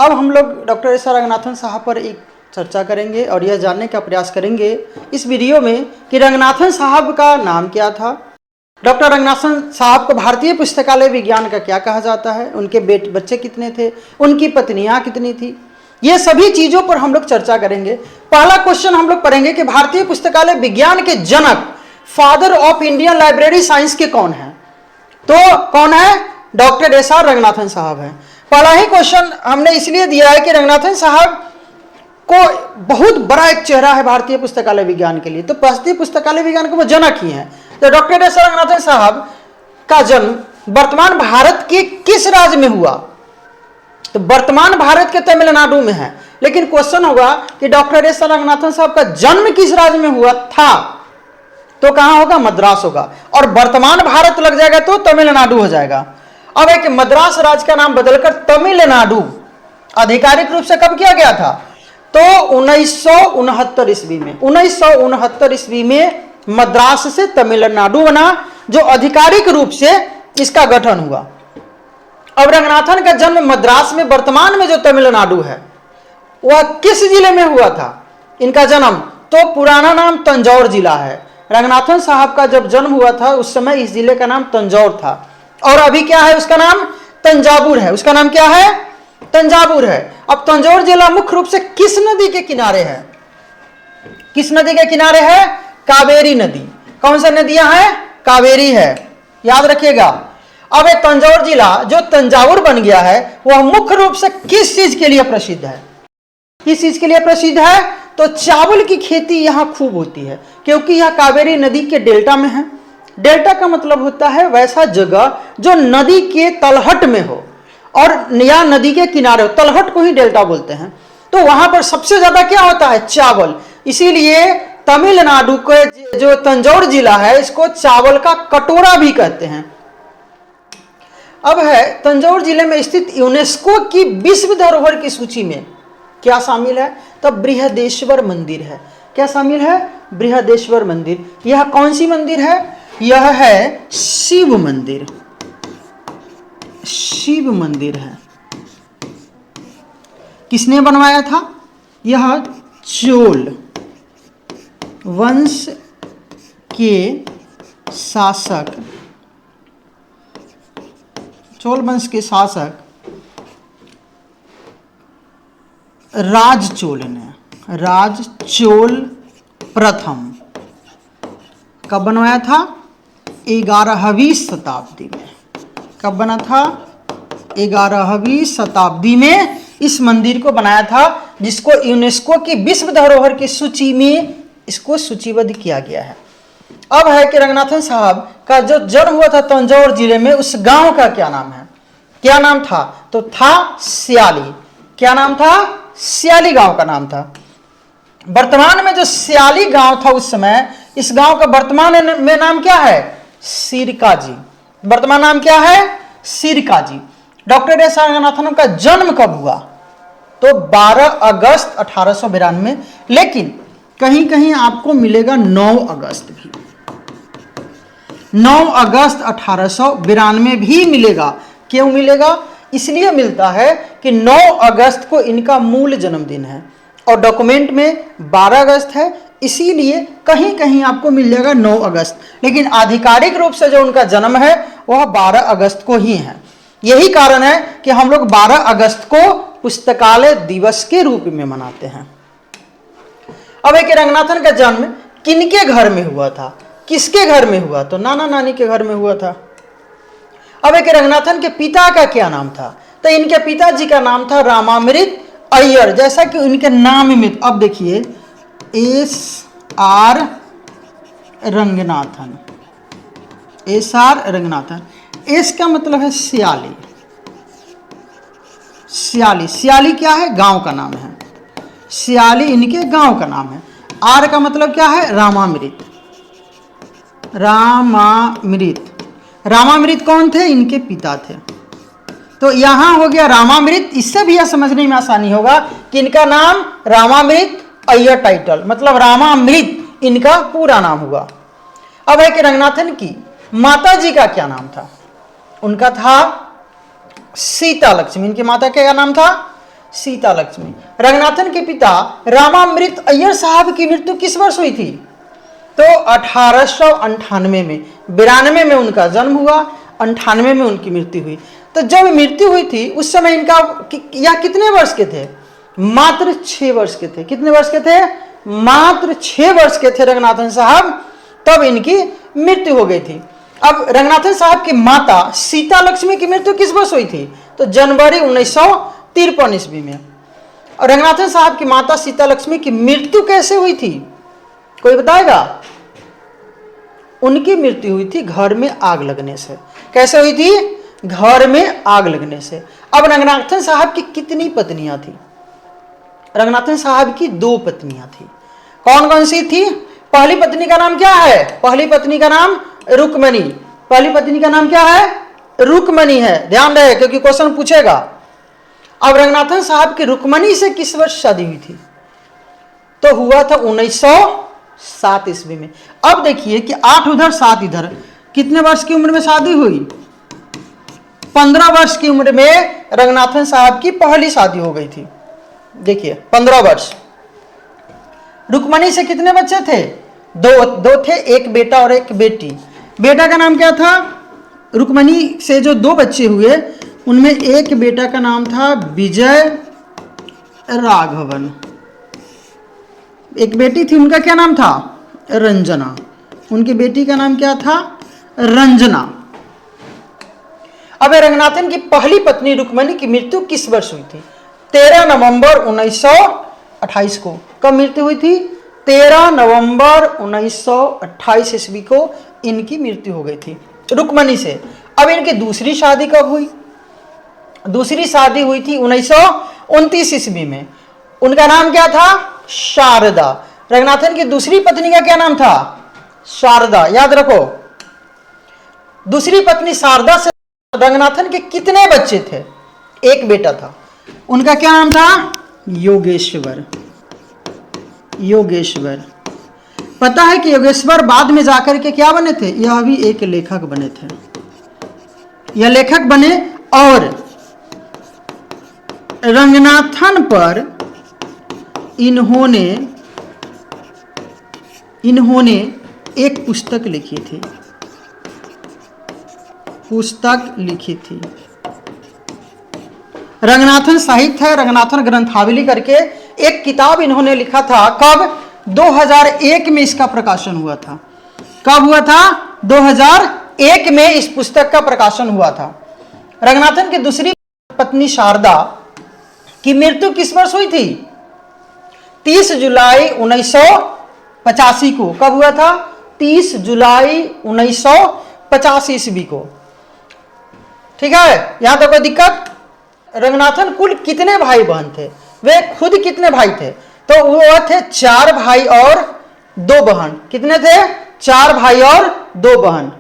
अब हम लोग डॉक्टर एस आर रंगनाथन साहब पर एक चर्चा करेंगे और यह जानने का प्रयास करेंगे इस वीडियो में कि रंगनाथन साहब का नाम क्या था, डॉक्टर रंगनाथन साहब को भारतीय पुस्तकालय विज्ञान का क्या कहा जाता है, उनके बच्चे कितने थे, उनकी पत्नियां कितनी थी, ये सभी चीज़ों पर हम लोग चर्चा करेंगे। पहला क्वेश्चन हम लोग पढ़ेंगे कि भारतीय पुस्तकालय विज्ञान के जनक, father of Indian library science के कौन है? तो कौन है? डॉक्टर एस आर रंगनाथन साहब हैं। पहला ही क्वेश्चन हमने इसलिए दिया है कि रंगनाथन साहब को बहुत बड़ा एक चेहरा है भारतीय पुस्तकालय विज्ञान के लिए, तो भारतीय पुस्तकालय विज्ञान के वो जनक ही हैं। तो डॉक्टर एस आर रंगनाथन साहब का जन्म वर्तमान भारत के किस राज्य में हुआ? तो वर्तमान भारत के तमिलनाडु में है, लेकिन क्वेश्चन होगा कि डॉक्टर एस आर रंगनाथन साहब का जन्म किस राज्य में हुआ था? तो कहां होगा? मद्रास होगा। और वर्तमान भारत लग जाएगा तो तमिलनाडु हो जाएगा। अब एक मद्रास राज्य का नाम बदलकर तमिलनाडु आधिकारिक रूप से कब किया गया था? तो 1969 ईस्वी में। 1969 ईस्वी में मद्रास से तमिलनाडु बना, जो आधिकारिक रूप से इसका गठन हुआ। अब रंगनाथन का जन्म मद्रास में, वर्तमान में जो तमिलनाडु है, वह किस जिले में हुआ था इनका जन्म? तो पुराना नाम तंजौर जिला है। रंगनाथन साहब का जब जन्म हुआ था उस समय इस जिले का नाम तंजौर था, और अभी क्या है? उसका नाम तंजावुर है। उसका नाम क्या है? तंजावुर है। अब तंजौर जिला मुख्य रूप से किस नदी के किनारे है? किस नदी के किनारे है? कावेरी नदी। कौन सी नदियां हैं? कावेरी है, याद रखिएगा। अब ये तंजौर जिला जो तंजावुर बन गया है, वह मुख्य रूप से किस चीज के लिए प्रसिद्ध है? किस चीज के लिए प्रसिद्ध है? तो चावल की खेती यहां खूब होती है, क्योंकि यह कावेरी नदी के डेल्टा में है। डेल्टा का मतलब होता है वैसा जगह जो नदी के तलहट में हो और या नदी के किनारे हो, तलहट को ही डेल्टा बोलते हैं। तो वहां पर सबसे ज्यादा क्या होता है? चावल। इसीलिए तमिलनाडु के जो तंजौर जिला है, इसको चावल का कटोरा भी कहते हैं। अब है तंजौर जिले में स्थित यूनेस्को की विश्व धरोहर की सूची में क्या शामिल है? तो बृहदेश्वर मंदिर है। क्या शामिल है? बृहदेश्वर मंदिर। यह कौन सी मंदिर है? यह है शिव मंदिर। शिव मंदिर है। किसने बनवाया था? यह चोल वंश के शासक, चोल वंश के शासक राजचोल ने, राजचोल प्रथम कब बनवाया था? 11वीं शताब्दी में। कब बना था? 11वीं शताब्दी में इस मंदिर को बनाया था, जिसको यूनेस्को की विश्व धरोहर की सूची में इसको सूचीबद्ध किया गया है। अब है कि रंगनाथन साहब का जो जन्म हुआ था तंजौर जिले में, उस गांव का क्या नाम है? क्या नाम था? तो था सियाली। क्या नाम था? सियाली गांव का नाम था। वर्तमान में जो सियाली गांव था उस समय, इस गांव का वर्तमान में नाम क्या है? सिरकाजी। वर्तमान नाम क्या है? सिरकाजी। डॉक्टर एस आर रंगनाथन का जन्म कब हुआ? तो 12 अगस्त 1892, लेकिन कहीं कहीं आपको मिलेगा 9 अगस्त भी। 9 अगस्त 1892 भी मिलेगा। क्यों मिलेगा? इसलिए मिलता है कि 9 अगस्त को इनका मूल जन्मदिन है और डॉक्यूमेंट में 12 अगस्त है, इसीलिए कहीं कहीं आपको मिल जाएगा 9 अगस्त, लेकिन आधिकारिक रूप से जो उनका जन्म है वह 12 अगस्त को ही है। यही कारण है कि हम लोग 12 अगस्त को पुस्तकालय दिवस के रूप में मनाते हैं। अब एक रंगनाथन का जन्म किनके घर में हुआ था? किसके घर में हुआ? तो नाना नानी के घर में हुआ था। अब एक रंगनाथन के पिता का क्या नाम था? तो इनके पिताजी का नाम था रामामृत अय्यर, जैसा कि उनके नाम में। अब देखिए, S R Ranganathan, S R Ranganathan. S का मतलब है सियाली। सियाली, सियाली क्या है? गांव का नाम है। सियाली इनके गांव का नाम है। आर का मतलब क्या है? रामामृत। रामामृत, रामामृत कौन थे? इनके पिता थे। तो यहां हो गया रामामृत। इससे भी यह समझने में आसानी होगा कि इनका नाम रामामृत अय्यर टाइटल, मतलब रामामृत इनका पूरा नाम हुआ। अब है कि रंगनाथन की माता जी का क्या नाम था? उनका था सीता लक्ष्मी। इनकी माता का क्या नाम था? सीता लक्ष्मी। रंगनाथन के पिता रामामृत अय्यर साहब की मृत्यु किस वर्ष हुई थी? तो 1898 में। 92 में उनका जन्म हुआ, 98 में उनकी मृत्यु हुई। तो जब मृत्यु हुई थी उस समय इनका यह कितने वर्ष के थे? मात्र 6 वर्ष के थे। कितने वर्ष के थे? मात्र 6 वर्ष के थे रंगनाथन साहब, तब इनकी मृत्यु हो गई थी। अब रंगनाथन साहब की माता सीता लक्ष्मी की मृत्यु किस वर्ष हुई थी? तो जनवरी 1953 ईस्वी में। और रंगनाथन साहब की माता सीता लक्ष्मी की मृत्यु कैसे हुई थी, कोई बताएगा? उनकी मृत्यु हुई थी घर में आग लगने से। कैसे हुई थी? घर में आग लगने से। अब रंगनाथन साहब की कितनी पत्नियां थी? रंगनाथन साहब की 2 पत्नियां थी। कौन कौन सी थी? पहली पत्नी का नाम क्या है? पहली पत्नी का नाम रुक्मणी। पहली पत्नी का नाम क्या है? रुक्मणी है। ध्यान रहे क्योंकि क्वेश्चन पूछेगा। अब रंगनाथन साहब की रुक्मणी से किस वर्ष शादी हुई थी? तो हुआ था 1907 ईस्वी में। अब देखिए कि 8 उधर 7 इधर, कितने वर्ष की उम्र में शादी हुई? 15 वर्ष की उम्र में रंगनाथन साहब की पहली शादी हो गई थी। देखिए 15 वर्ष। रुक्मणी से कितने बच्चे थे? दो थे, एक बेटा और एक बेटी। बेटा का नाम क्या था? रुक्मणी से जो 2 बच्चे हुए उनमें एक बेटा का नाम था विजय राघवन, एक बेटी थी, उनका क्या नाम था? रंजना। उनकी बेटी का नाम क्या था? रंजना। अब रंगनाथन की पहली पत्नी रुक्मणी की मृत्यु किस वर्ष हुई थी? 13 नवंबर 1928 को। कब मृत्यु हुई थी? 13 नवंबर 1928 ईस्वी को इनकी मृत्यु हो गई थी रुक्मणी से। अब इनकी दूसरी शादी कब हुई? दूसरी शादी हुई थी 1929 ईस्वी में। उनका नाम क्या था? शारदा। रंगनाथन की दूसरी पत्नी का क्या नाम था? शारदा। याद रखो, दूसरी पत्नी शारदा से रंगनाथन के कितने बच्चे थे? एक बेटा था। उनका क्या नाम था? योगेश्वर। योगेश्वर। पता है कि योगेश्वर बाद में जाकर के क्या बने थे? यह भी एक लेखक बने थे। यह लेखक बने और रंगनाथन पर इन्होंने एक पुस्तक लिखी थी। पुस्तक लिखी थी रंगनाथन साहित्य, रंगनाथन ग्रंथावली करके एक किताब इन्होंने लिखा था। कब? 2001 में इसका प्रकाशन हुआ था। कब हुआ था? 2001 में इस पुस्तक का प्रकाशन हुआ था। रंगनाथन की दूसरी पत्नी शारदा की मृत्यु किस वर्ष हुई थी? 30 जुलाई 1985 को। कब हुआ था? 30 जुलाई 1985 ईस्वी को। ठीक है, यहां तक कोई दिक्कत? रंगनाथन कुल कितने भाई बहन थे? वे खुद कितने भाई थे? तो वो थे 4 भाई और 2 बहन। कितने थे? 4 भाई और 2 बहन।